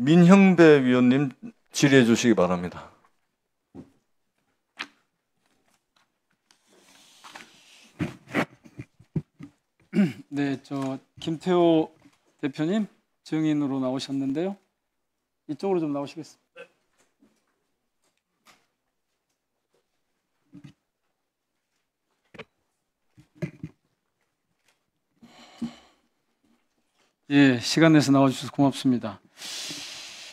민형배 위원님 질의해 주시기 바랍니다. 네, 김태호 대표님 증인으로 나오셨는데요. 이쪽으로 좀 나오시겠습니다. 예, 시간 내서 나와주셔서 고맙습니다.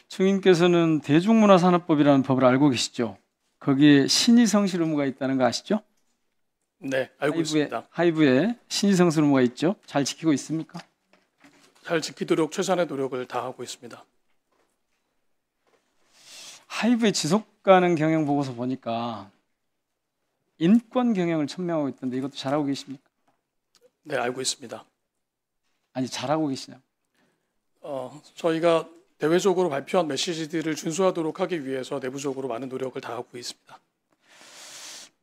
증인께서는 대중문화산업법이라는 법을 알고 계시죠? 거기에 신의성실 의무가 있다는 거 아시죠? 네, 알고 있습니다. 하이브에 신의성실 의무가 있죠? 잘 지키고 있습니까? 잘 지키도록 최선의 노력을 다하고 있습니다. 하이브의 지속가능 경영 보고서 보니까 인권 경영을 천명하고 있던데 이것도 잘하고 계십니까? 네, 알고 있습니다. 아니, 잘하고 계시냐고. 저희가 대외적으로 발표한 메시지들을 준수하도록 하기 위해서 내부적으로 많은 노력을 다하고 있습니다.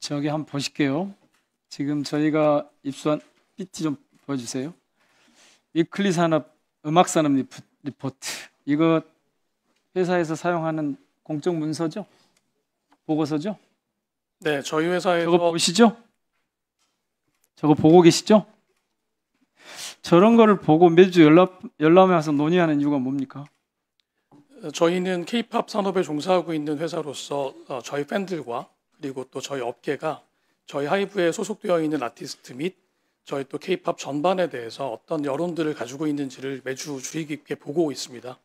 저기 한번 보실게요. 지금 저희가 입수한 PT 좀 보여주세요. 위클리 산업, 음악 산업 리포트. 이거 회사에서 사용하는 공적 문서죠? 보고서죠? 네, 저희 회사에서 저거 보시죠? 저거 보고 계시죠? 저런 거를 보고 매주 열람에 와서 논의하는 이유가 뭡니까? 저희는 K-팝 산업에 종사하고 있는 회사로서 저희 팬들과 그리고 또 저희 업계가 저희 하이브에 소속되어 있는 아티스트 및 저희 또 K-팝 전반에 대해서 어떤 여론들을 가지고 있는지를 매주 주의 깊게 보고 있습니다.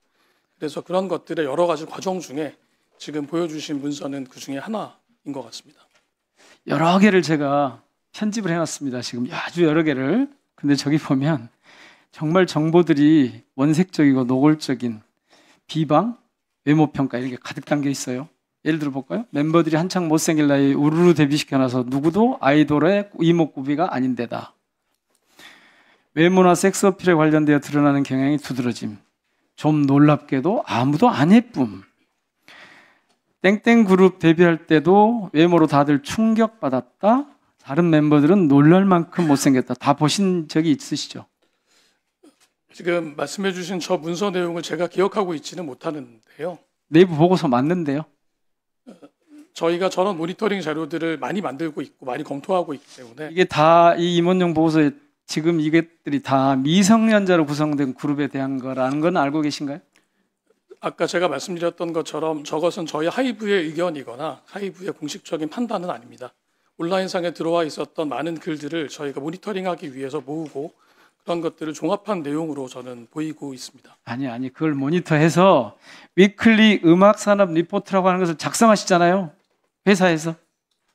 그래서 그런 것들의 여러 가지 과정 중에 지금 보여주신 문서는 그 중에 하나인 것 같습니다. 여러 개를 제가 편집을 해놨습니다. 지금 아주 여러 개를. 근데 저기 보면 정말 정보들이 원색적이고 노골적인 비방, 외모평가 이런 게 가득 담겨 있어요. 예를 들어 볼까요? 멤버들이 한창 못생길 나이에 우르르 데뷔시켜놔서 누구도 아이돌의 이목구비가 아닌데다. 외모나 섹스 어필에 관련되어 드러나는 경향이 두드러짐. 좀 놀랍게도 아무도 안 예쁨. 땡땡 그룹 데뷔할 때도 외모로 다들 충격받았다. 다른 멤버들은 놀랄 만큼 못생겼다. 다 보신 적이 있으시죠? 지금 말씀해 주신 저 문서 내용을 제가 기억하고 있지는 못하는데요. 내부 보고서 맞는데요? 저희가 저런 모니터링 자료들을 많이 만들고 있고 많이 검토하고 있기 때문에 이게 다 이 임원용 보고서에 지금 이것들이 다 미성년자로 구성된 그룹에 대한 거라는 건 알고 계신가요? 아까 제가 말씀드렸던 것처럼 저것은 저희 하이브의 의견이거나 하이브의 공식적인 판단은 아닙니다. 온라인상에 들어와 있었던 많은 글들을 저희가 모니터링하기 위해서 모으고 그런 것들을 종합한 내용으로 저는 보이고 있습니다. 아니 그걸 모니터해서 위클리 음악 산업 리포트라고 하는 것을 작성하시잖아요. 회사에서.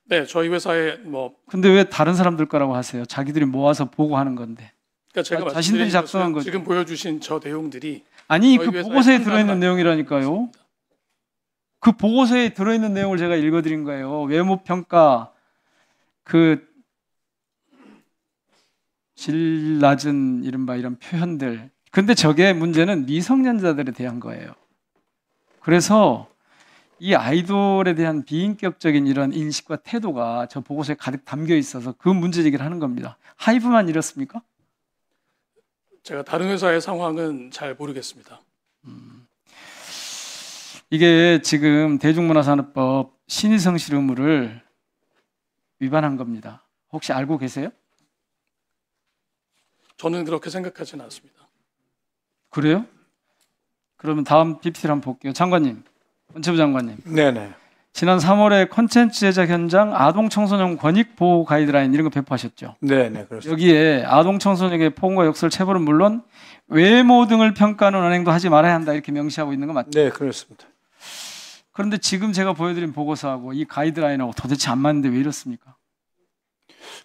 네, 저희 회사에 근데 왜 다른 사람들 거라고 하세요? 자기들이 모아서 보고 하는 건데. 그러니까 제가 자신들이 작성한 거죠. 지금 보여주신 저 내용들이 아니 그 보고서에 들어있는 내용이라니까요. 그 보고서에 들어있는 내용을 제가 읽어드린 거예요. 외모 평가, 그 질 낮은 이른바 이런 표현들. 근데 저게 문제는 미성년자들에 대한 거예요. 그래서 이 아이돌에 대한 비인격적인 이런 인식과 태도가 저 보고서에 가득 담겨 있어서 그 문제 제기를 하는 겁니다. 하이브만 이렇습니까? 제가 다른 회사의 상황은 잘 모르겠습니다. 이게 지금 대중문화산업법 신의성실 의무를 위반한 겁니다. 혹시 알고 계세요? 저는 그렇게 생각하지는 않습니다. 그래요? 그러면 다음 PPT를 한번 볼게요. 장관님, 원체부 장관님. 네네. 지난 3월에 콘텐츠 제작 현장 아동 청소년 권익 보호 가이드라인 이런 거 배포하셨죠? 네네, 그렇습니다. 여기에 아동 청소년에게 폭언과 욕설, 체벌은 물론 외모 등을 평가하는 언행도 하지 말아야 한다 이렇게 명시하고 있는 거 맞죠? 네, 그렇습니다. 그런데 지금 제가 보여드린 보고서하고 이 가이드라인하고 도대체 안 맞는데 왜 이렇습니까?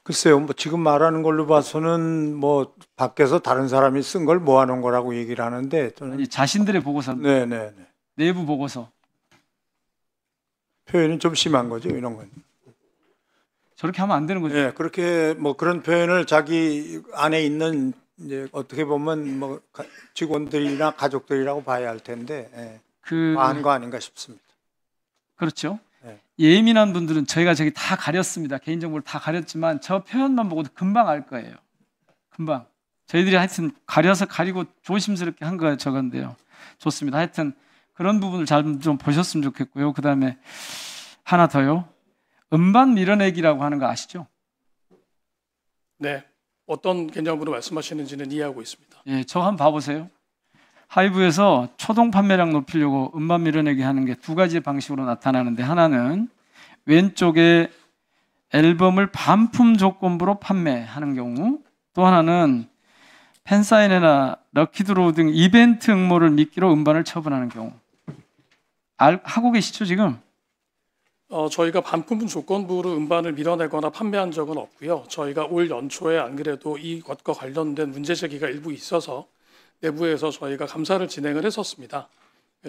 글쎄요, 지금 말하는 걸로 봐서는 밖에서 다른 사람이 쓴 걸 모아놓은 거라고 얘기를 하는데 저는 아니, 자신들의 보고서, 네네. 내부 보고서. 표현이 좀 심한 거죠, 이런 건. 저렇게 하면 안 되는 거죠. 네, 그렇게 그런 표현을 자기 안에 있는 이제 어떻게 보면 직원들이나 가족들이라고 봐야 할 텐데 과한 거 아닌가 싶습니다. 그렇죠. 네. 예민한 분들은 저희가 저기 다 가렸습니다. 개인정보를 다 가렸지만 저 표현만 보고도 금방 알 거예요. 금방. 저희들이 하여튼 가리고 조심스럽게 한 거예요. 저건데요. 좋습니다. 하여튼 그런 부분을 잘 좀 보셨으면 좋겠고요. 그다음에 하나 더요. 음반 밀어내기라고 하는 거 아시죠? 네, 어떤 개념으로 말씀하시는지는 이해하고 있습니다. 예, 저 한번 봐보세요. 하이브에서 초동 판매량 높이려고 음반 밀어내기 하는 게 두 가지 방식으로 나타나는데, 하나는 왼쪽에 앨범을 반품 조건부로 판매하는 경우, 또 하나는 팬사인회나 럭키드로우 등 이벤트 응모를 미끼로 음반을 처분하는 경우. 하고 계시죠 지금? 저희가 반품 조건부로 음반을 밀어내거나 판매한 적은 없고요. 저희가 올 연초에 안 그래도 이것과 관련된 문제 제기가 일부 있어서 내부에서 저희가 감사를 진행을 했었습니다.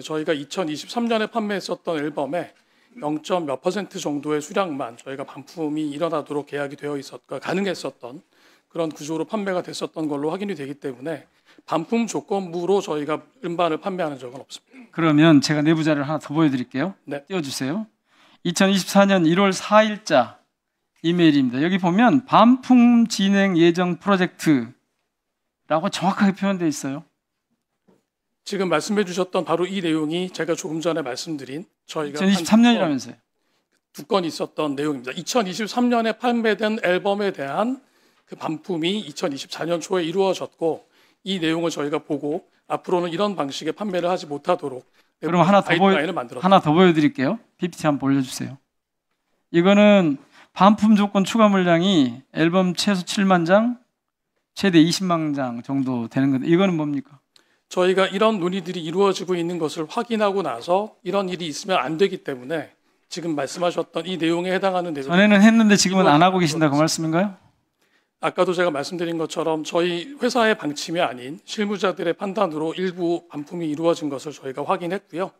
저희가 2023년에 판매했었던 앨범의 0.몇 % 정도의 수량만 저희가 반품이 일어나도록 계약이 되어 가능했었던 그런 구조로 판매가 됐었던 걸로 확인이 되기 때문에 반품 조건부로 저희가 음반을 판매하는 적은 없습니다. 그러면 제가 내부 자료를 하나 더 보여드릴게요. 네. 띄워주세요. 2024년 1월 4일자 이메일입니다. 여기 보면 반품 진행 예정 프로젝트라고 정확하게 표현되어 있어요. 지금 말씀해 주셨던 바로 이 내용이 제가 조금 전에 말씀드린 저희가 2023년이라면서요. 두 건 있었던 내용입니다. 2023년에 판매된 앨범에 대한 그 반품이 2024년 초에 이루어졌고, 이 내용을 저희가 보고 앞으로는 이런 방식의 판매를 하지 못하도록 그럼 하나 더 보여드릴게요. PPT 한번 올려주세요. 이거는 반품 조건 추가 물량이 앨범 최소 7만 장, 최대 20만 장 정도 되는 건데, 이거는 뭡니까? 저희가 이런 논의들이 이루어지고 있는 것을 확인하고 나서 이런 일이 있으면 안 되기 때문에 지금 말씀하셨던 이 내용에 해당하는 내용, 전에는 했는데 지금은 안 하고 계신다, 그 말씀인가요? 아까도 제가 말씀드린 것처럼 저희 회사의 방침이 아닌 실무자들의 판단으로 일부 반품이 이루어진 것을 저희가 확인했고요.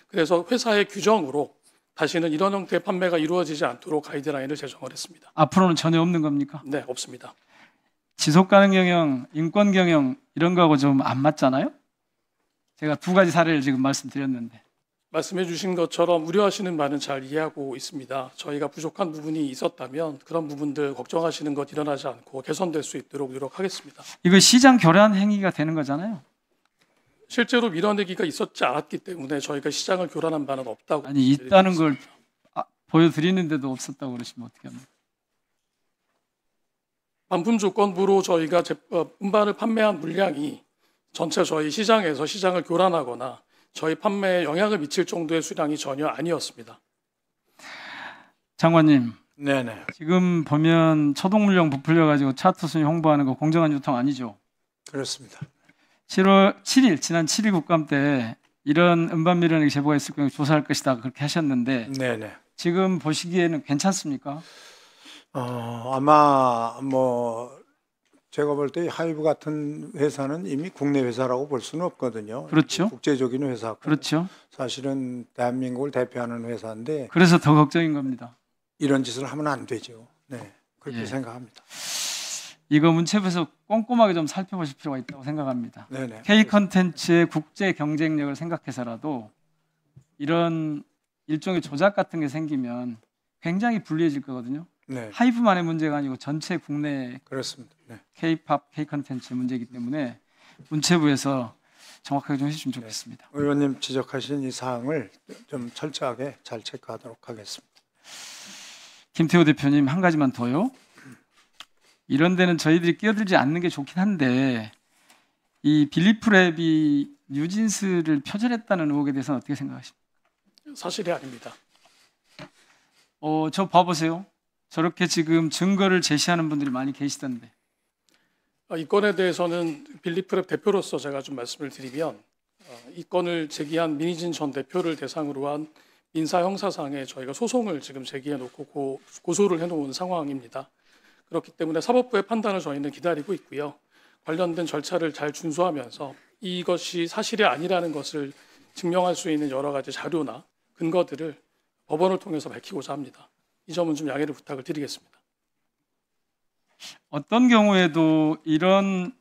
그래서 회사의 규정으로 다시는 이런 형태의 판매가 이루어지지 않도록 가이드라인을 제정을 했습니다. 앞으로는 전혀 없는 겁니까? 네, 없습니다. 지속 가능 경영, 인권 경영 이런 거하고 좀 안 맞잖아요? 제가 두 가지 사례를 지금 말씀드렸는데. 말씀해 주신 것처럼 우려하시는 바는 잘 이해하고 있습니다. 저희가 부족한 부분이 있었다면 그런 부분들 걱정하시는 것 일어나지 않고 개선될 수 있도록 노력하겠습니다. 이거 시장 교란 행위가 되는 거잖아요. 실제로 밀어내기가 있었지 않았기 때문에 저희가 시장을 교란한 바는 없다고. 아니, 있다는 걸 보여드리는데도 없었다고 그러시면 어떻게 합니까? 반품 조건부로 저희가 음반을 판매한 물량이 전체 저희 시장에서 시장을 교란하거나 저희 판매에 영향을 미칠 정도의 수량이 전혀 아니었습니다. 장관님, 네네. 지금 보면 초동 물량 부풀려 가지고 차트 순위 홍보하는 거 공정한 유통 아니죠? 그렇습니다. 7월 7일 지난 7일 국감 때 이런 음반 밀어내기 제보가 있을 경우 조사할 것이다 그렇게 하셨는데, 네네. 지금 보시기에는 괜찮습니까? 아마 제가 볼 때 하이브 같은 회사는 이미 국내 회사라고 볼 수는 없거든요. 그렇죠. 국제적인 회사고. 그렇죠. 사실은 대한민국을 대표하는 회사인데 그래서 더 걱정인 겁니다. 이런 짓을 하면 안 되죠. 네, 그렇게 예. 생각합니다. 이거 문체부에서 꼼꼼하게 좀 살펴보실 필요가 있다고 생각합니다. 네네. K 컨텐츠의 국제 경쟁력을 생각해서라도 이런 일종의 조작 같은 게 생기면 굉장히 불리해질 거거든요. 네, 하이브만의 문제가 아니고 전체 국내 그렇습니다. 네. K-팝, K 컨텐츠 문제이기 때문에 문체부에서 정확하게 좀 해주시면 좋겠습니다. 의원님 지적하신 이 사항을 좀 철저하게 잘 체크하도록 하겠습니다. 김태호 대표님, 한 가지만 더요. 이런 데는 저희들이 끼어들지 않는 게 좋긴 한데, 이 빌리프랩이 뉴진스를 표절했다는 의혹에 대해서는 어떻게 생각하십니까? 사실이 아닙니다. 저 봐보세요. 저렇게 지금 증거를 제시하는 분들이 많이 계시던데. 이 건에 대해서는 빌리프랩 대표로서 제가 좀 말씀을 드리면, 이 건을 제기한 민희진 전 대표를 대상으로 한 민사 형사상에 저희가 소송을 지금 제기해 놓고 고소를 해놓은 상황입니다. 그렇기 때문에 사법부의 판단을 저희는 기다리고 있고요. 관련된 절차를 잘 준수하면서 이것이 사실이 아니라는 것을 증명할 수 있는 여러 가지 자료나 근거들을 법원을 통해서 밝히고자 합니다. 이 점은 좀 양해를 부탁을 드리겠습니다. 어떤 경우에도 이런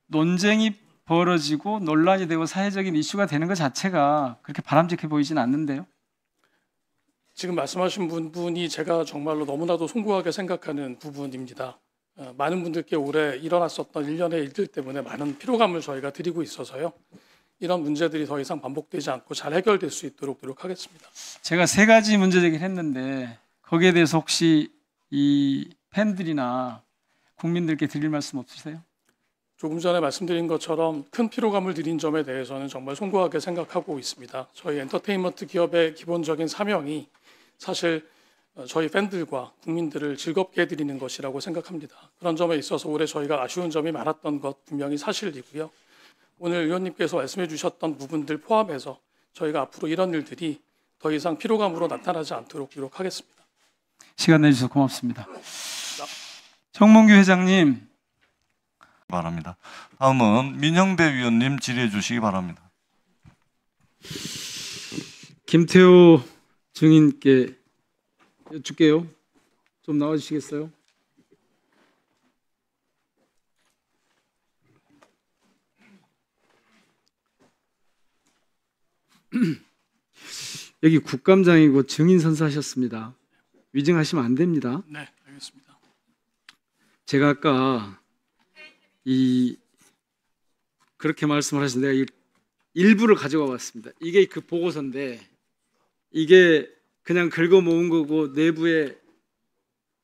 논쟁이 벌어지고 논란이 되고 사회적인 이슈가 되는 것 자체가 그렇게 바람직해 보이지는 않는데요. 지금 말씀하신 부분이 제가 정말로 너무나도 송구하게 생각하는 부분입니다. 많은 분들께 올해 일어났었던 일련의 일들 때문에 많은 피로감을 저희가 드리고 있어서요. 이런 문제들이 더 이상 반복되지 않고 잘 해결될 수 있도록 노력하겠습니다. 제가 세 가지 문제 제기를 했는데 거기에 대해서 혹시 이 팬들이나 국민들께 드릴 말씀 없으세요? 조금 전에 말씀드린 것처럼 큰 피로감을 드린 점에 대해서는 정말 송구하게 생각하고 있습니다. 저희 엔터테인먼트 기업의 기본적인 사명이 사실 저희 팬들과 국민들을 즐겁게 해드리는 것이라고 생각합니다. 그런 점에 있어서 올해 저희가 아쉬운 점이 많았던 것 분명히 사실이고요. 오늘 의원님께서 말씀해 주셨던 부분들 포함해서 저희가 앞으로 이런 일들이 더 이상 피로감으로 나타나지 않도록 노력하겠습니다. 시간 내주셔서 고맙습니다. 정몽규 회장님. 바랍니다. 다음은 민영배 위원님 질의해 주시기 바랍니다. 김태호 증인께 여쭙게요. 좀 나와주시겠어요? 여기 국감장이고 증인 선서하셨습니다. 위증하시면 안 됩니다. 네, 알겠습니다. 제가 아까 그렇게 말씀을 하셨는데 내가 일부를 가져와 봤습니다. 이게 그 보고서인데 이게 그냥 긁어 모은 거고 내부의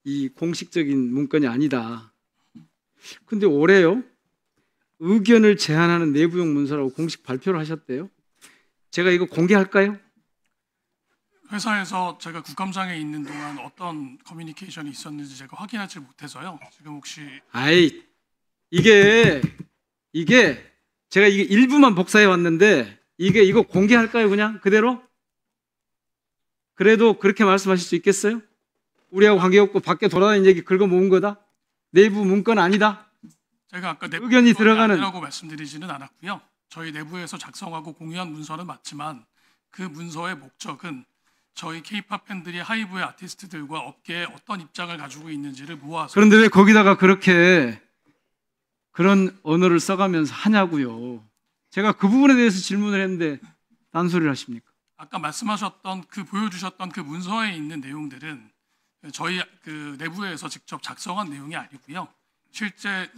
이 공식적인 문건이 아니다. 근데 올해요 의견을 제안하는 내부용 문서라고 공식 발표를 하셨대요. 제가 이거 공개할까요? 회사에서 제가 국감장에 있는 동안 어떤 커뮤니케이션이 있었는지 제가 확인하지 못해서요. 지금 혹시 이게 제가 이게 일부만 복사해 왔는데 이거 공개할까요? 그냥 그대로? 그래도 그렇게 말씀하실 수 있겠어요? 우리하고 관계없고 밖에 돌아다니는 얘기 긁어 모은 거다? 내부 문건 아니다? 제가 아까 내부 의견이 들어가는 아니라고 말씀드리지는 않았고요. 저희 내부에서 작성하고 공유한 문서는 맞지만 그 문서의 목적은 저희 K-팝 팬들이 하이브의 아티스트들과 업계에 어떤 입장을 가지고 있는지를 모아서. 그런데 왜 거기다가 그렇게 그런 언어를 써가면서 하냐고요. 제가 그 부분에 대해서 질문을 했는데 딴소리를 하십니까? 아까 말씀하셨던 보여주셨던 그 문서에 있는 내용들은 저희 그 내부에서 직접 작성한 내용이 아니고요. 실제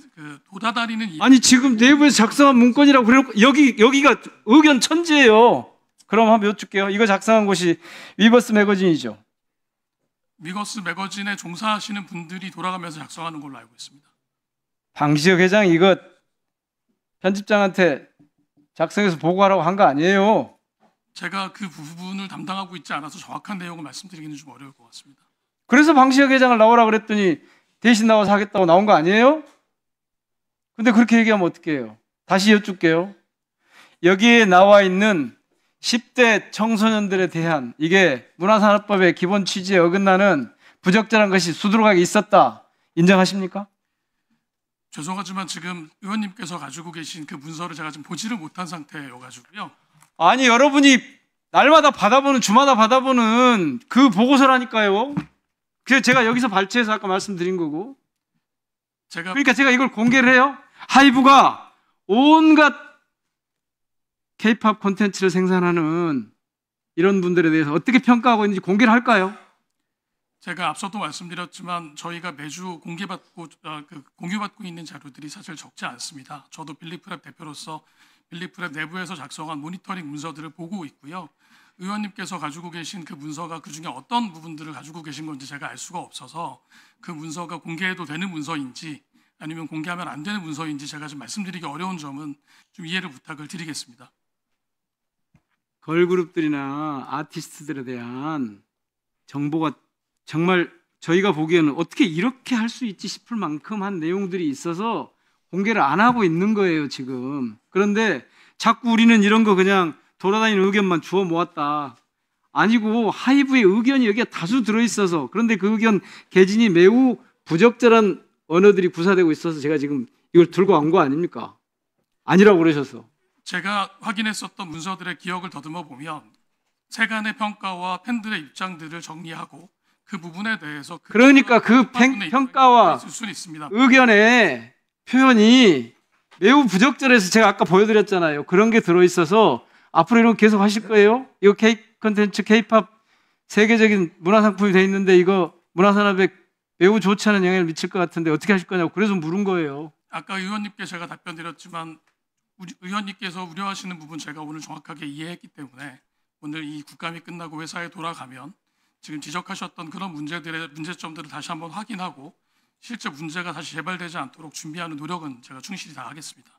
돌아다니는 아니 지금 내부에서 작성한 문건이라고 그래놓고 여기가 의견 천지예요. 그럼 한번 여쭐게요. 이거 작성한 곳이 위버스 매거진이죠. 위버스 매거진에 종사하시는 분들이 돌아가면서 작성하는 걸로 알고 있습니다. 방시혁 회장 이거 편집장한테 작성해서 보고하라고 한 거 아니에요? 제가 그 부분을 담당하고 있지 않아서 정확한 내용을 말씀드리기는 좀 어려울 것 같습니다. 그래서 방시혁 회장을 나오라 그랬더니 대신 나와서 하겠다고 나온 거 아니에요? 근데 그렇게 얘기하면 어떡해요? 다시 여쭙게요. 여기에 나와 있는 10대 청소년들에 대한 이게 문화산업법의 기본 취지에 어긋나는 부적절한 것이 수두룩하게 있었다. 인정하십니까? 죄송하지만 지금 의원님께서 가지고 계신 그 문서를 제가 지금 보지를 못한 상태여가지고요. 아니 여러분이 날마다 받아보는 주마다 받아보는 그 보고서라니까요. 그래서 제가 여기서 발췌해서 아까 말씀드린 거고. 그러니까 제가 이걸 공개를 해요. 하이브가 온갖 K-팝 콘텐츠를 생산하는 이런 분들에 대해서 어떻게 평가하고 있는지 공개를 할까요? 제가 앞서도 말씀드렸지만 저희가 매주 공유받고 있는 자료들이 사실 적지 않습니다. 저도 빌리프랩 대표로서 빌리프랩 내부에서 작성한 모니터링 문서들을 보고 있고요. 의원님께서 가지고 계신 그 문서가 그중에 어떤 부분들을 가지고 계신 건지 제가 알 수가 없어서 그 문서가 공개해도 되는 문서인지 아니면 공개하면 안 되는 문서인지 제가 좀 말씀드리기 어려운 점은 좀 이해를 부탁을 드리겠습니다. 걸그룹들이나 아티스트들에 대한 정보가 정말 저희가 보기에는 어떻게 이렇게 할 수 있지 싶을 만큼 한 내용들이 있어서 공개를 안 하고 있는 거예요 지금. 그런데 자꾸 우리는 이런 거 그냥 돌아다니는 의견만 주워 모았다. 아니고 하이브의 의견이 여기에 다수 들어있어서 그런데 그 의견 개진이 매우 부적절한 언어들이 구사되고 있어서 제가 지금 이걸 들고 온 거 아닙니까? 아니라고 그러셔서. 제가 확인했었던 문서들의 기억을 더듬어 보면 세간의 평가와 팬들의 입장들을 정리하고 그 부분에 대해서 그러니까 그 평가와 의견의 표현이 매우 부적절해서 제가 아까 보여드렸잖아요. 그런 게 들어있어서 앞으로 이런 거 계속 하실 거예요? 이거 콘텐츠 K-팝 세계적인 문화상품이 돼 있는데 이거 문화산업에 매우 좋지 않은 영향을 미칠 것 같은데 어떻게 하실 거냐고 그래서 물은 거예요. 아까 의원님께 제가 답변 드렸지만 의원님께서 우려하시는 부분 제가 오늘 정확하게 이해했기 때문에 오늘 이 국감이 끝나고 회사에 돌아가면 지금 지적하셨던 그런 문제점들을 다시 한번 확인하고 실제 문제가 다시 재발되지 않도록 준비하는 노력은 제가 충실히 다하겠습니다.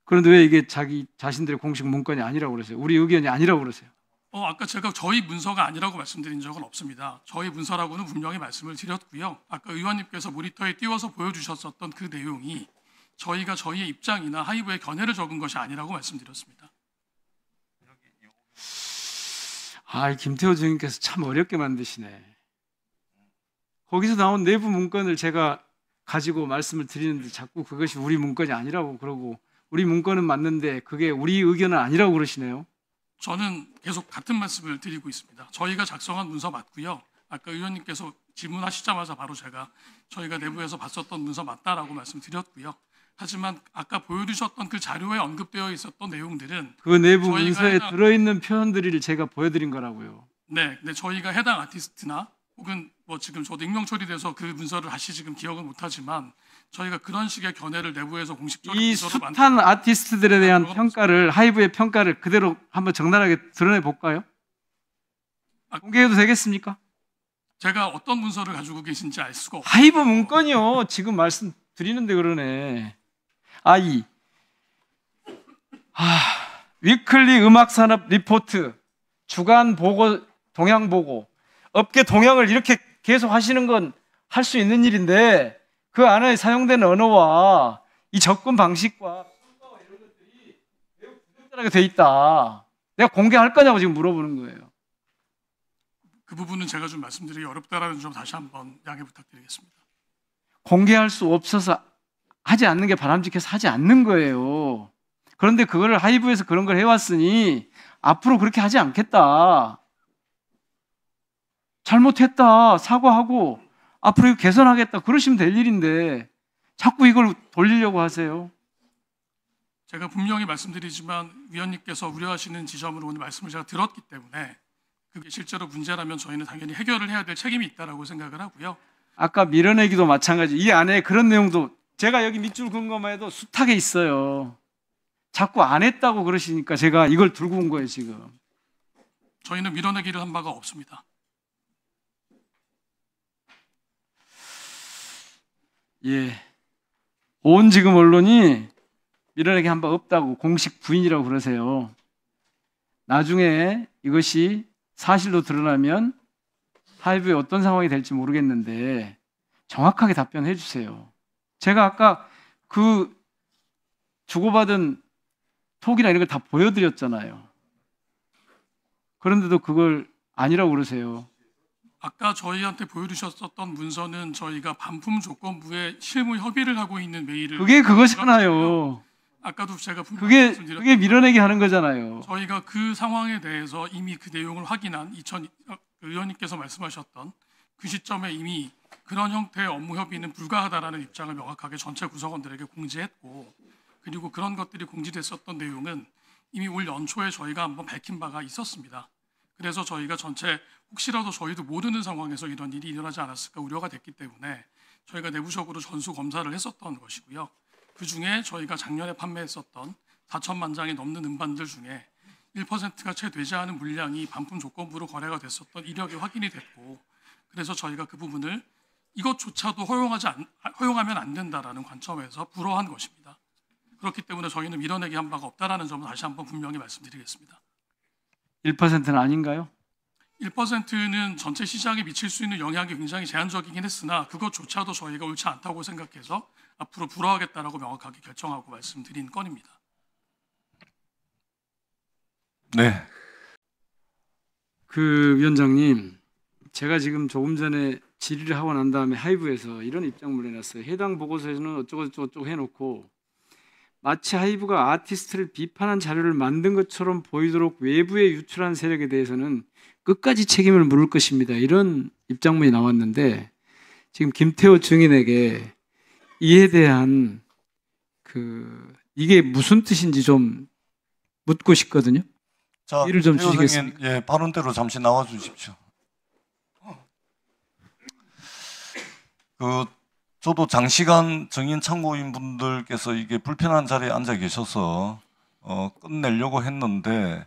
그런데 왜 이게 자기 자신들의 공식 문건이 아니라고 그러세요? 우리 의견이 아니라고 그러세요? 아까 제가 저희 문서가 아니라고 말씀드린 적은 없습니다. 저희 문서라고는 분명히 말씀을 드렸고요. 아까 의원님께서 모니터에 띄워서 보여주셨었던 그 내용이 저희가 저희의 입장이나 하이브의 견해를 적은 것이 아니라고 말씀드렸습니다. 김태호 주임께서 참 어렵게 만드시네. 거기서 나온 내부 문건을 제가 가지고 말씀을 드리는데 자꾸 그것이 우리 문건이 아니라고 그러고 우리 문건은 맞는데 그게 우리 의견은 아니라고 그러시네요. 저는 계속 같은 말씀을 드리고 있습니다. 저희가 작성한 문서 맞고요. 아까 의원님께서 질문하시자마자 바로 제가 저희가 내부에서 봤었던 문서 맞다라고 말씀드렸고요. 하지만 아까 보여주셨던 그 자료에 언급되어 있었던 내용들은 그 내부 문서에 들어있는 표현들을 제가 보여드린 거라고요. 네, 근데 저희가 해당 아티스트나 혹은 뭐 지금 저도 익명 처리돼서 그 문서를 다시 지금 기억은 못하지만 저희가 그런 식의 견해를 내부에서 공식적으로 이 숱한 아티스트들에 대한 평가를 하이브의 평가를 그대로 한번 적나라하게 드러내 볼까요? 공개해도 되겠습니까? 제가 어떤 문서를 가지고 계신지 알 수가 없어요. 하이브 문건이요. 지금 말씀드리는데 그러네. 위클리 음악산업 리포트, 주간 보고, 동향 보고, 업계 동향을 이렇게 계속 하시는 건 할 수 있는 일인데 그 안에 사용된 언어와 이 접근 방식과 이런 것들이 매우 부적절하게 돼 있다. 내가 공개할 거냐고 지금 물어보는 거예요. 그 부분은 제가 좀 말씀드리기 어렵다라는 점 다시 한번 양해 부탁드리겠습니다. 공개할 수 없어서 하지 않는 게 바람직해서 하지 않는 거예요. 그런데 그거를 하이브에서 그런 걸 해왔으니 앞으로 그렇게 하지 않겠다. 잘못했다. 사과하고 앞으로 이거 개선하겠다. 그러시면 될 일인데 자꾸 이걸 돌리려고 하세요. 제가 분명히 말씀드리지만 위원님께서 우려하시는 지점으로 오늘 말씀을 제가 들었기 때문에 그게 실제로 문제라면 저희는 당연히 해결을 해야 될 책임이 있다라고 생각을 하고요. 아까 밀어내기도 마찬가지. 이 안에 그런 내용도 제가 여기 밑줄 그은 것만 해도 숱하게 있어요. 자꾸 안 했다고 그러시니까 제가 이걸 들고 온 거예요, 지금. 저희는 밀어내기를 한 바가 없습니다. 예. 온 지금 언론이 밀어내기 한 바 없다고 공식 부인이라고 그러세요. 나중에 이것이 사실로 드러나면 하이브에 어떤 상황이 될지 모르겠는데 정확하게 답변해 주세요. 제가 아까 그 주고받은 톡이나 이런 걸 다 보여드렸잖아요. 그런데도 그걸 아니라고 그러세요. 아까 저희한테 보여주셨었던 문서는 저희가 반품 조건부에 실무 협의를 하고 있는 메일을 그게 그거잖아요. 아까도 제가 분명히 말씀드렸지만 그게 밀어내기 하는 거잖아요. 저희가 그 상황에 대해서 이미 그 내용을 확인한 의원님께서 말씀하셨던 그 시점에 이미 그런 형태의 업무 협의는 불가하다라는 입장을 명확하게 전체 구성원들에게 공지했고 그리고 그런 것들이 공지됐었던 내용은 이미 올 연초에 저희가 한번 밝힌 바가 있었습니다. 그래서 저희가 전체 혹시라도 저희도 모르는 상황에서 이런 일이 일어나지 않았을까 우려가 됐기 때문에 저희가 내부적으로 전수 검사를 했었던 것이고요. 그중에 저희가 작년에 판매했었던 4천만 장이 넘는 음반들 중에 1%가 채 되지 않은 물량이 반품 조건부로 거래가 됐었던 이력이 확인이 됐고 그래서 저희가 그 부분을 이것조차도 허용하면 안 된다라는 관점에서 불허한 것입니다. 그렇기 때문에 저희는 밀어내기 한 바가 없다라는 점을 다시 한번 분명히 말씀드리겠습니다. 1%는 아닌가요? 1%는 전체 시장에 미칠 수 있는 영향이 굉장히 제한적이긴 했으나 그것조차도 저희가 옳지 않다고 생각해서 앞으로 불허하겠다라고 명확하게 결정하고 말씀드린 건입니다. 네. 그 위원장님, 제가 지금 조금 전에 질의를 하고 난 다음에 하이브에서 이런 입장문을 내놨어요. 해당 보고서에서는 어쩌고 해놓고 마치 하이브가 아티스트를 비판한 자료를 만든 것처럼 보이도록 외부에 유출한 세력에 대해서는 끝까지 책임을 물을 것입니다. 이런 입장문이 나왔는데 지금 김태호 증인에게 이에 대한 이게 무슨 뜻인지 좀 묻고 싶거든요. 자, 이를 좀 주시겠습니까? 예, 발언대로 잠시 나와 주십시오. 저도 장시간 정인 참고인 분들께서 이게 불편한 자리에 앉아 계셔서 끝내려고 했는데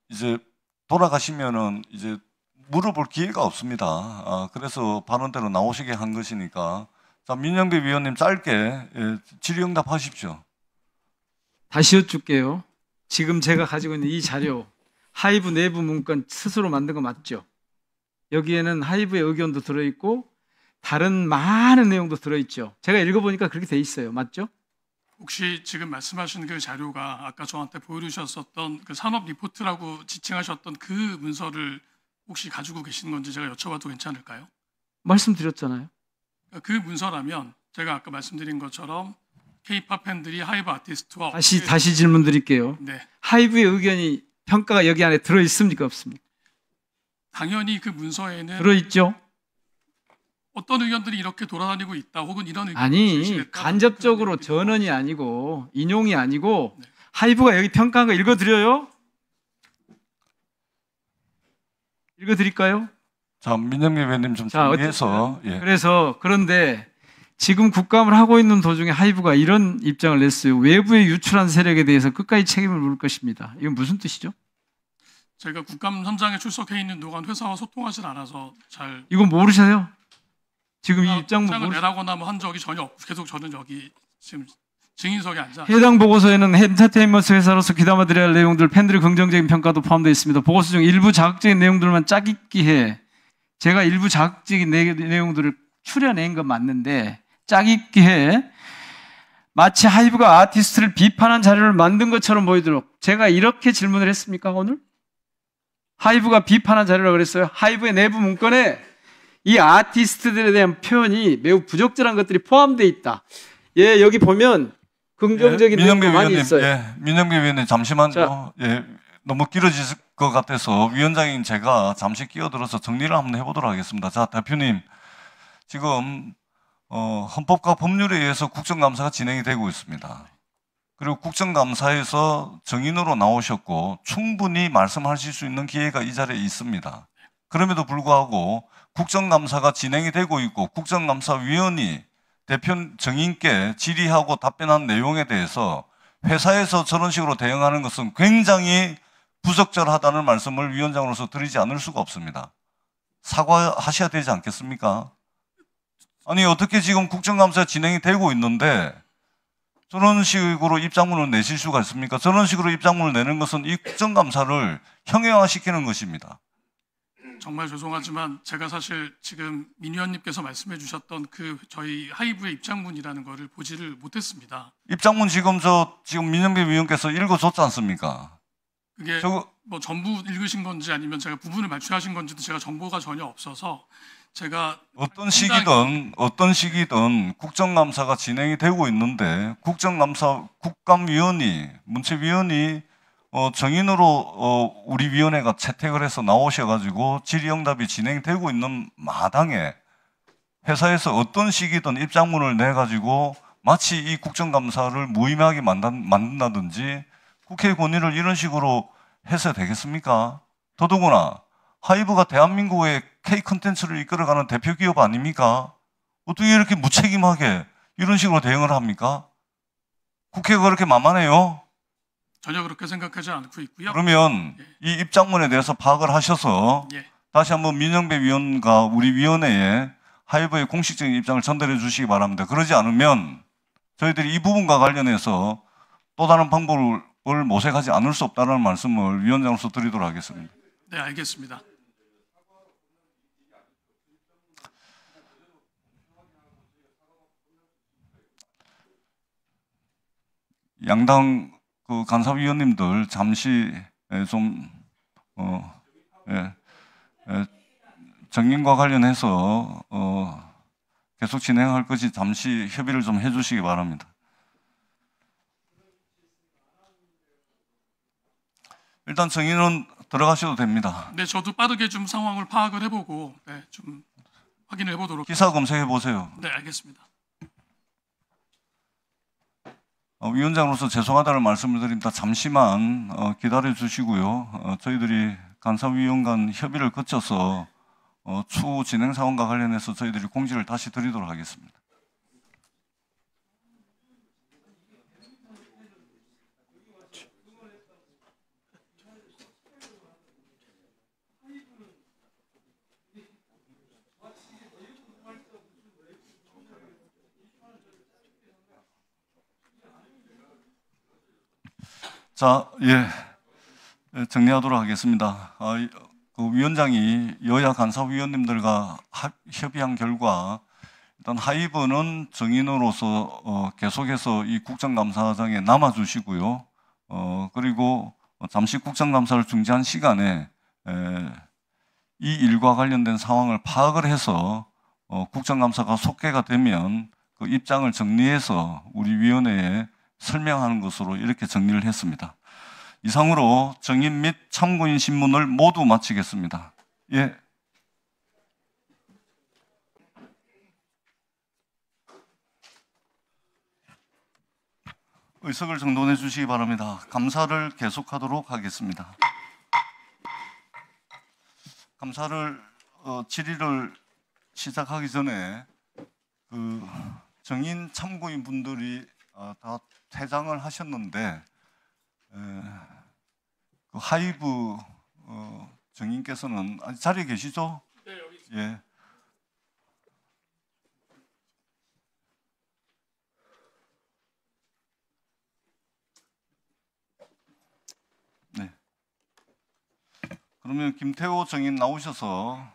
이제 돌아가시면은 이제 물어볼 기회가 없습니다. 그래서 발언대로 나오시게 한 것이니까. 자, 민영배 위원님 짧게 질의응답하십시오. 다시 여쭐게요. 지금 제가 가지고 있는 이 자료, 하이브 내부 문건 스스로 만든 거 맞죠? 여기에는 하이브의 의견도 들어있고 다른 많은 내용도 들어있죠. 제가 읽어보니까 그렇게 돼 있어요. 맞죠? 혹시 지금 말씀하신 그 자료가 아까 저한테 보여주셨었던 그 산업 리포트라고 지칭하셨던 그 문서를 혹시 가지고 계시는 건지 제가 여쭤봐도 괜찮을까요? 말씀드렸잖아요. 그 문서라면 제가 아까 말씀드린 것처럼 K-팝 팬들이 하이브 아티스트와 다시 질문 드릴게요. 네. 하이브의 의견이 평가가 여기 안에 들어 있습니까 없습니까? 당연히 그 문서에는 들어 있죠. 어떤 의견들이 이렇게 돌아다니고 있다 혹은 이런 의견이 아니 간접적으로 전언이 아니고 인용이 아니고 하이브가 여기 평가한 거 읽어드려요? 읽어드릴까요? 자, 민영배 위원님 좀 자, 정리해서. 예. 그래서 그런데 지금 국감을 하고 있는 도중에 하이브가 이런 입장을 냈어요. 외부에 유출한 세력에 대해서 끝까지 책임을 물을 것입니다. 이건 무슨 뜻이죠? 제가 국감 현장에 출석해 있는 동안 회사와 소통하지 않아서 잘 이건 모르셔요? 지금 이 입장문 입장을 내라거나 뭐 한 적이 전혀 없고 계속 저는 여기 지금 증인석에 앉아. 해당 보고서에는 엔터테인먼트 회사로서 귀담아드려야 할 내용들, 팬들의 긍정적인 평가도 포함되어 있습니다. 보고서 중 일부 자극적인 내용들만 짜깁기해 제가 일부 자극적인 내용들을 추려낸 건 맞는데 짜깁기해 마치 하이브가 아티스트를 비판한 자료를 만든 것처럼 보이도록 제가 이렇게 질문을 했습니까 오늘? 하이브가 비판한 자료라고 그랬어요. 하이브의 내부 문건에 이 아티스트들에 대한 표현이 매우 부적절한 것들이 포함되어 있다. 예, 여기 보면 긍정적인 내용이 많이 있어요. 예, 민영배 위원님 잠시만요. 자. 예, 너무 길어질 것 같아서 위원장인 제가 잠시 끼어들어서 정리를 한번 해보도록 하겠습니다. 자, 대표님, 지금 헌법과 법률에 의해서 국정감사가 진행이 되고 있습니다. 그리고 국정감사에서 정인으로 나오셨고 충분히 말씀하실 수 있는 기회가 이 자리에 있습니다. 그럼에도 불구하고 국정감사가 진행이 되고 있고 국정감사위원이 대표 정인께 질의하고 답변한 내용에 대해서 회사에서 저런 식으로 대응하는 것은 굉장히 부적절하다는 말씀을 위원장으로서 드리지 않을 수가 없습니다. 사과하셔야 되지 않겠습니까? 아니 어떻게 지금 국정감사 진행이 되고 있는데 저런 식으로 입장문을 내실 수가 있습니까? 저런 식으로 입장문을 내는 것은 이 국정감사를 형용화시키는 것입니다. 정말 죄송하지만 제가 사실 지금 민 의원님께서 말씀해 주셨던 그 저희 하이브의 입장문이라는 거를 보지를 못했습니다. 입장문 지금 민영배 위원께서 읽어줬지 않습니까? 그게 뭐 전부 읽으신 건지 아니면 제가 부분을 말씀하신 건지도 제가 정보가 전혀 없어서 제가 어떤 시기든 국정감사가 진행이 되고 있는데 국감위원이 문체위원이 정인으로 우리 위원회가 채택을 해서 나오셔가지고 질의응답이 진행되고 있는 마당에 회사에서 어떤 시기든 입장문을 내가지고 마치 이 국정감사를 무의미하게 만든다든지 국회 권위를 이런 식으로 해서 되겠습니까? 더더구나 하이브가 대한민국의 K 콘텐츠를 이끌어가는 대표 기업 아닙니까? 어떻게 이렇게 무책임하게 이런 식으로 대응을 합니까? 국회가 그렇게 만만해요? 전혀 그렇게 생각하지 않고 있고요. 그러면 이 입장문에 대해서 파악을 하셔서 다시 한번 민영배 위원과 우리 위원회에 하이브의 공식적인 입장을 전달해 주시기 바랍니다. 그러지 않으면 저희들이 이 부분과 관련해서 또 다른 방법을 모색하지 않을 수 없다는 말씀을 위원장으로서 드리도록 하겠습니다. 네, 알겠습니다. 양당 그 간사위원님들 잠시 좀 정인과 관련해서 계속 진행할 것이 잠시 협의를 좀 해주시기 바랍니다. 일단 정인은 들어가셔도 됩니다. 네, 저도 빠르게 좀 상황을 파악을 해보고 좀 확인을 해보도록. 기사 검색해 보세요. 네, 알겠습니다. 위원장으로서 죄송하다는 말씀을 드립니다. 잠시만 기다려 주시고요. 저희들이 간사위원 간 협의를 거쳐서 추후 진행 사항과 관련해서 저희들이 공지를 다시 드리도록 하겠습니다. 자, 정리하도록 하겠습니다. 그 위원장이 여야 간사위원님들과 협의한 결과 일단 하이브는 정인으로서 계속해서 이 국정감사장에 남아주시고요. 그리고 잠시 국정감사를 중지한 시간에 이 일과 관련된 상황을 파악을 해서 국정감사가 속개가 되면 그 입장을 정리해서 우리 위원회에 설명하는 것으로 이렇게 정리를 했습니다. 이상으로 정인 및 참고인 신문을 모두 마치겠습니다. 예. 의석을 정돈해 주시기 바랍니다. 감사를 계속하도록 하겠습니다. 감사를 질의를 시작하기 전에 그 정인 참고인 분들이 다 퇴장을 하셨는데 그 하이브 정인께서는 아직 자리에 계시죠? 네, 여기 있습니다. 예. 네. 그러면 김태호 정인 나오셔서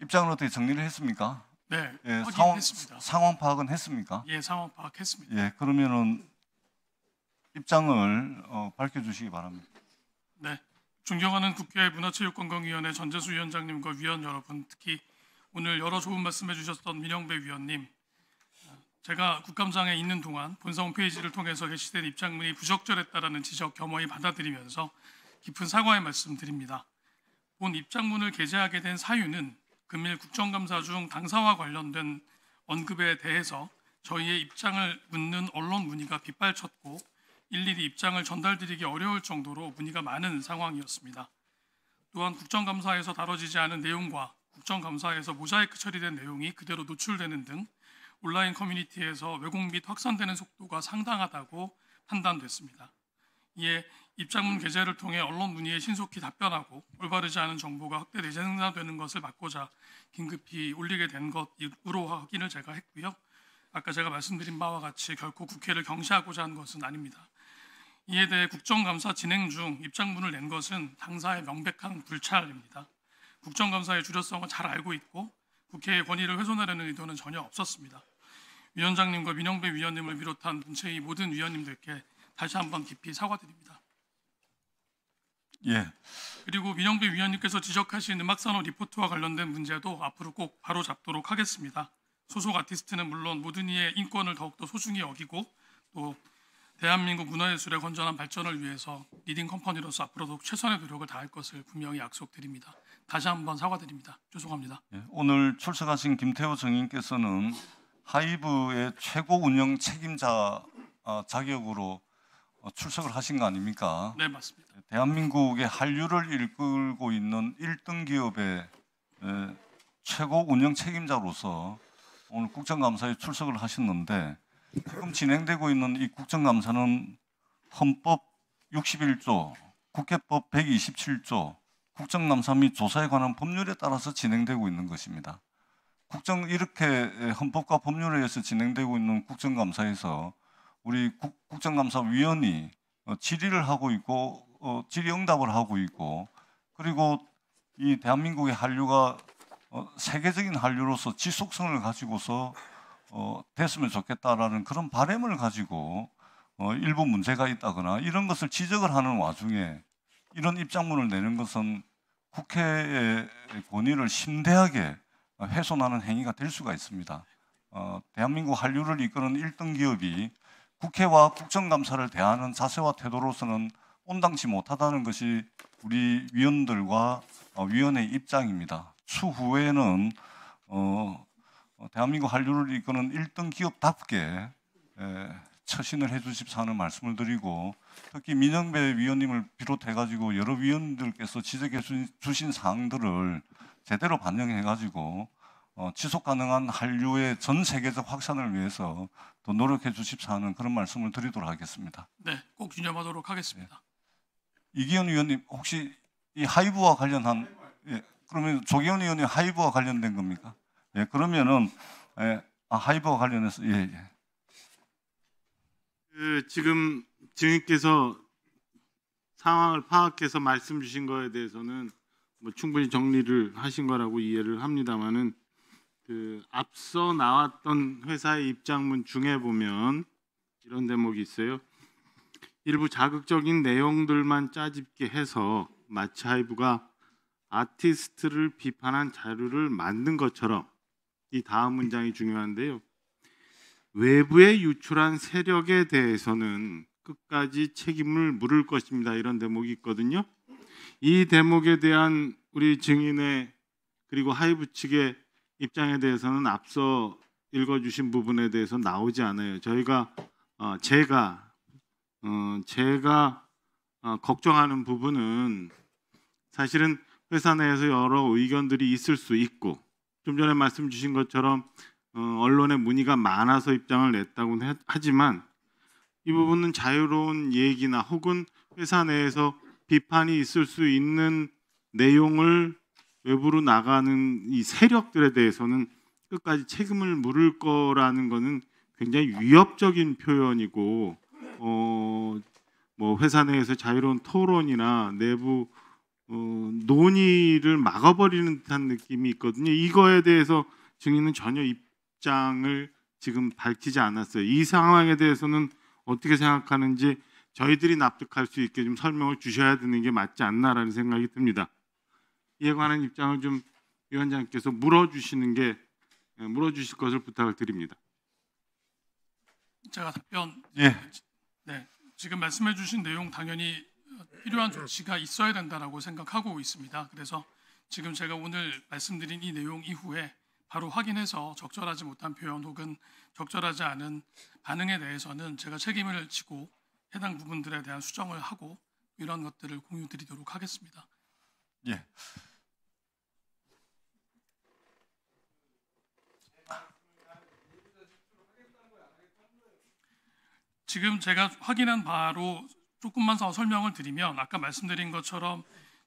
입장을 어떻게 정리를 했습니까? 네, 예, 확인했습니다. 상황 파악은 했습니까? 예, 상황 파악했습니다. 예, 그러면은 입장을 밝혀주시기 바랍니다. 네, 존경하는 국회 문화체육관광위원회 전재수 위원장님과 위원 여러분, 특히 오늘 여러 좋은 말씀해 주셨던 민영배 위원님, 제가 국감장에 있는 동안 본사 홈페이지를 통해서 게시된 입장문이 부적절했다라는 지적 겸허히 받아들이면서 깊은 사과의 말씀드립니다. 본 입장문을 게재하게 된 사유는 금일 국정감사 중 당사와 관련된 언급에 대해서 저희의 입장을 묻는 언론 문의가 빗발쳤고 일일이 입장을 전달드리기 어려울 정도로 문의가 많은 상황이었습니다. 또한 국정감사에서 다뤄지지 않은 내용과 국정감사에서 모자이크 처리된 내용이 그대로 노출되는 등 온라인 커뮤니티에서 왜곡 및 확산되는 속도가 상당하다고 판단됐습니다. 이에 입장문 게재를 통해 언론 문의에 신속히 답변하고 올바르지 않은 정보가 확대 재생산되는 것을 막고자 긴급히 올리게 된 것으로 확인을 제가 했고요. 아까 제가 말씀드린 바와 같이 결코 국회를 경시하고자 한 것은 아닙니다. 이에 대해 국정감사 진행 중 입장문을 낸 것은 당사의 명백한 불찰입니다. 국정감사의 주요성은 잘 알고 있고 국회의 권위를 훼손하려는 의도는 전혀 없었습니다. 위원장님과 민영배 위원님을 비롯한 본체의 모든 위원님들께 다시 한번 깊이 사과드립니다. 예. 그리고 민영배 위원님께서 지적하신 음악산업 리포트와 관련된 문제도 앞으로 꼭 바로잡도록 하겠습니다. 소속 아티스트는 물론 모든 이의 인권을 더욱더 소중히 여기고 또 대한민국 문화예술의 건전한 발전을 위해서 리딩 컴퍼니로서 앞으로도 최선의 노력을 다할 것을 분명히 약속드립니다. 다시 한번 사과드립니다. 죄송합니다. 예. 오늘 출석하신 김태호 정인께서는 하이브의 최고 운영 책임자 자격으로 출석을 하신 거 아닙니까? 네, 맞습니다. 대한민국의 한류를 이끌고 있는 1등 기업의 최고 운영 책임자로서 오늘 국정감사에 출석을 하셨는데 지금 진행되고 있는 이 국정감사는 헌법 61조, 국회법 127조, 국정감사 및 조사에 관한 법률에 따라서 진행되고 있는 것입니다. 이렇게 헌법과 법률에 의해서 진행되고 있는 국정감사에서 우리 국정감사위원이 질의를 하고 있고 질의응답을 하고 있고 그리고 이 대한민국의 한류가 세계적인 한류로서 지속성을 가지고서 됐으면 좋겠다라는 그런 바람을 가지고 일부 문제가 있다거나 이런 것을 지적을 하는 와중에 이런 입장문을 내는 것은 국회의 권위를 심대하게 훼손하는 행위가 될 수가 있습니다. 대한민국 한류를 이끄는 1등 기업이 국회와 국정감사를 대하는 자세와 태도로서는 온당치 못하다는 것이 우리 위원들과 위원회 입장입니다. 추후에는 대한민국 한류를 이끄는 1등 기업답게 처신을 해주십사 하는 말씀을 드리고, 특히 민영배 위원님을 비롯해가지고 여러 위원들께서 지적해 주신 사항들을 제대로 반영해가지고 지속 가능한 한류의 전 세계적 확산을 위해서 더 노력해 주십사 하는 그런 말씀을 드리도록 하겠습니다. 네, 꼭 유념하도록 하겠습니다. 이기현 위원님 혹시 이 하이브와 관련한, 예, 그러면 조기현 의원님 하이브와 관련된 겁니까? 예, 그러면은 하이브와 관련해서 예. 지금 증인께서 상황을 파악해서 말씀 주신 거에 대해서는 뭐 충분히 정리를 하신 거라고 이해를 합니다만은 앞서 나왔던 회사의 입장문 중에 보면 이런 대목이 있어요. 일부 자극적인 내용들만 짜집게 해서 마치 하이브가 아티스트를 비판한 자료를 만든 것처럼, 이 다음 문장이 중요한데요. 외부에 유출한 세력에 대해서는 끝까지 책임을 물을 것입니다. 이런 대목이 있거든요. 이 대목에 대한 우리 증인의 그리고 하이브 측의 입장에 대해서는 앞서 읽어주신 부분에 대해서 나오지 않아요. 제가 걱정하는 부분은 사실은 회사 내에서 여러 의견들이 있을 수 있고, 좀 전에 말씀 주신 것처럼 언론에 문의가 많아서 입장을 냈다고는 하지만 이 부분은 자유로운 얘기나 혹은 회사 내에서 비판이 있을 수 있는 내용을 외부로 나가는 이 세력들에 대해서는 끝까지 책임을 물을 거라는 것은 굉장히 위협적인 표현이고, 뭐 회사 내에서 자유로운 토론이나 내부 논의를 막아버리는 듯한 느낌이 있거든요. 이거에 대해서 증인은 전혀 입장을 지금 밝히지 않았어요. 이 상황에 대해서는 어떻게 생각하는지 저희들이 납득할 수 있게 좀 설명을 주셔야 되는 게 맞지 않나라는 생각이 듭니다. 이에 관한 입장을 좀 위원장께서 물어주실 것을 부탁을 드립니다. 제가 답변. 예. 네, 지금 말씀해주신 내용 당연히 필요한 조치가 있어야 된다라고 생각하고 있습니다. 그래서 지금 제가 오늘 말씀드린 이 내용 이후에 바로 확인해서 적절하지 못한 표현 혹은 적절하지 않은 반응에 대해서는 제가 책임을 지고 해당 부분들에 대한 수정을 하고 이런 것들을 공유드리도록 하겠습니다. 예. 지금 제가 확인한 바로 조금만 더 설명을 드리면, 아까 말씀드린 것처럼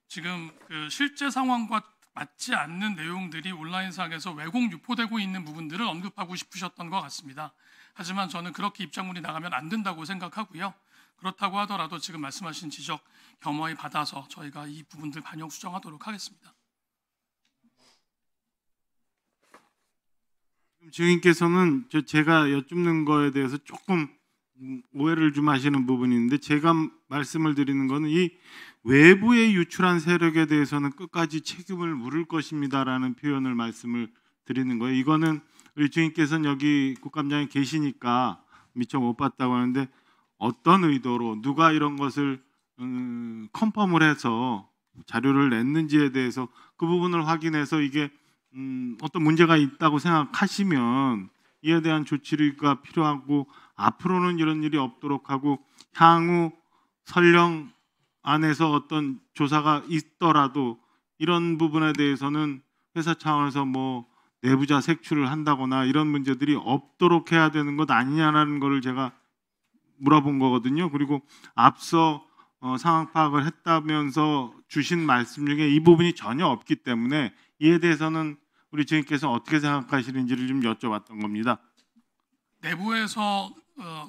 지금 그 실제 상황과 맞지 않는 내용들이 온라인상에서 왜곡 유포되고 있는 부분들을 언급하고 싶으셨던 것 같습니다. 하지만 저는 그렇게 입장문이 나가면 안 된다고 생각하고요. 그렇다고 하더라도 지금 말씀하신 지적 겸허히 받아서 저희가 이 부분들 반영 수정하도록 하겠습니다. 증인께서는 제가 여쭙는 거에 대해서 조금 오해를 좀 하시는 부분이 있는데, 제가 말씀을 드리는 것은 이 외부에 유출한 세력에 대해서는 끝까지 책임을 물을 것입니다라는 표현을 말씀을 드리는 거예요. 이거는 우리 증인께서는 여기 국감장에 계시니까 미처 못 봤다고 하는데, 어떤 의도로 누가 이런 것을 컨펌을 해서 자료를 냈는지에 대해서 그 부분을 확인해서 이게 어떤 문제가 있다고 생각하시면 이에 대한 조치가 필요하고, 앞으로는 이런 일이 없도록 하고, 향후 설령 안에서 어떤 조사가 있더라도 이런 부분에 대해서는 회사 차원에서 뭐 내부자 색출을 한다거나 이런 문제들이 없도록 해야 되는 것 아니냐라는 것을 제가 물어본 거거든요. 그리고 앞서 상황 파악을 했다면서 주신 말씀 중에 이 부분이 전혀 없기 때문에 이에 대해서는 우리 증인께서 어떻게 생각하시는지를 좀 여쭤봤던 겁니다. 내부에서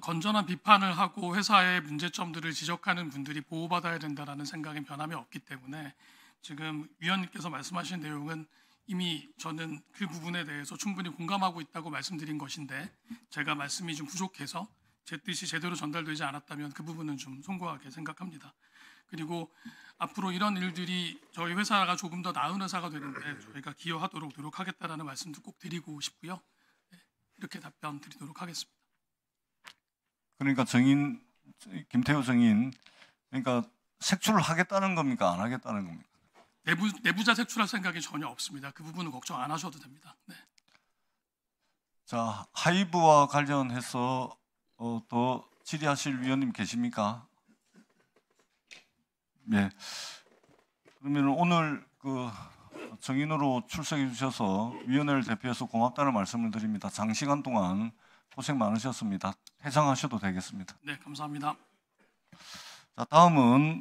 건전한 비판을 하고 회사의 문제점들을 지적하는 분들이 보호받아야 된다라는 생각엔 변함이 없기 때문에 지금 위원님께서 말씀하신 내용은 이미 저는 그 부분에 대해서 충분히 공감하고 있다고 말씀드린 것인데, 제가 말씀이 좀 부족해서 제 뜻이 제대로 전달되지 않았다면 그 부분은 좀 송구하게 생각합니다. 그리고 앞으로 이런 일들이 저희 회사가 조금 더 나은 회사가 되는데 저희가 기여하도록 노력하겠다라는 말씀도 꼭 드리고 싶고요. 이렇게 답변 드리도록 하겠습니다. 그러니까 증인 김태우 증인, 그러니까 색출을 하겠다는 겁니까, 안 하겠다는 겁니까? 내부자 색출할 생각이 전혀 없습니다. 그 부분은 걱정 안 하셔도 됩니다. 네. 자, 하이브와 관련해서 또 질의하실 위원님 계십니까? 네. 그러면 오늘 그 정인으로 출석해 주셔서 위원회를 대표해서 고맙다는 말씀을 드립니다. 장시간 동안 고생 많으셨습니다. 해장하셔도 되겠습니다. 네, 감사합니다. 자, 다음은